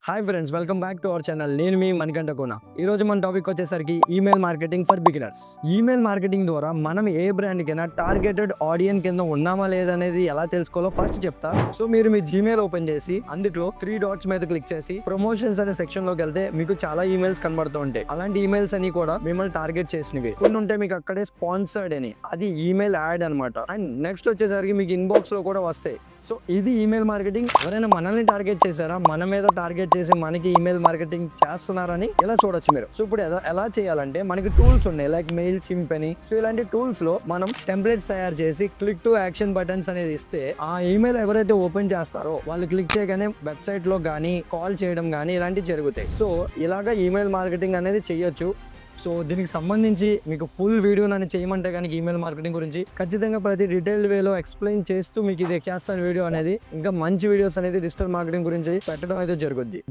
Hi friends, welcome back to our channel. నేను మీ మణికంఠ కోన. ఈ రోజు మన టాపిక్ వచ్చేసరికి email marketing for beginners. Email marketing ద్వారా మనం ఏ బ్రాండ్ కైనా టార్గెటెడ్ ఆడియన్స్ కింద ఉన్నామా లేదనేది ఎలా తెలుసుకోవాలో ఫస్ట్ చెప్తా. సో మీరు మీ జీమెయిల్ ఓపెన్ చేసి అందులో 3 డాట్స్ మీద క్లిక్ చేసి ప్రమోషన్స్ అనే సెక్షన్ లోకి వెళ్తే మీకు చాలా ఈమెయిల్స్ కనబడుతూ ఉంటాయి. అలాంటి ఈమెయిల్స్ అని కూడా మిమ్మల్ని టార్గెట్ చేసినవి కొన్ని ఉంటాయి. మీకు అక్కడే స్పాన్సర్డ్ అని, అది ఈమెయిల్ యాడ్ అనమాట. అండ్ నెక్స్ట్ వచ్చేసరికి మీకు ఇన్బాక్స్ లో కూడా వస్తాయి. సో ఇది ఈమెయిల్ మార్కెటింగ్. ఎవరైనా మనల్ని టార్గెట్ చేశారా, మన మీద టార్గెట్ చేసి మనకి ఈమెయిల్ మార్కెటింగ్ చేస్తున్నారని ఇలా చూడొచ్చు మీరు. సో ఇప్పుడు ఎలా చేయాలంటే మనకి టూల్స్ ఉన్నాయి, లైక్ మెయిల్ సింప్ అని. సో ఇలాంటి టూల్స్ లో మనం టెంప్లెట్స్ తయారు చేసి క్లిక్ టు యాక్షన్ బటన్స్ అనేది ఇస్తే ఆ ఈమెయిల్ ఎవరైతే ఓపెన్ చేస్తారో వాళ్ళు క్లిక్ చేయగానే వెబ్సైట్ లో కానీ కాల్ చేయడం కానీ ఇలాంటివి జరుగుతాయి. సో ఇలాగా ఈమెయిల్ మార్కెటింగ్ అనేది చేయొచ్చు. సో దీనికి సంబంధించి మీకు ఫుల్ వీడియో నన్ను చేయమంటే కానీ ఈమెయిల్ మార్కెటింగ్ గురించి ఖచ్చితంగా ప్రతి డీటెయిల్డ్ వేలో ఎక్స్ప్లెయిన్ చేస్తూ మీకు ఇది చేస్తాను వీడియో అనేది. ఇంకా మంచి వీడియోస్ అనేది డిజిటల్ మార్కెటింగ్ గురించి పెట్టడం అయితే జరుగుద్ది.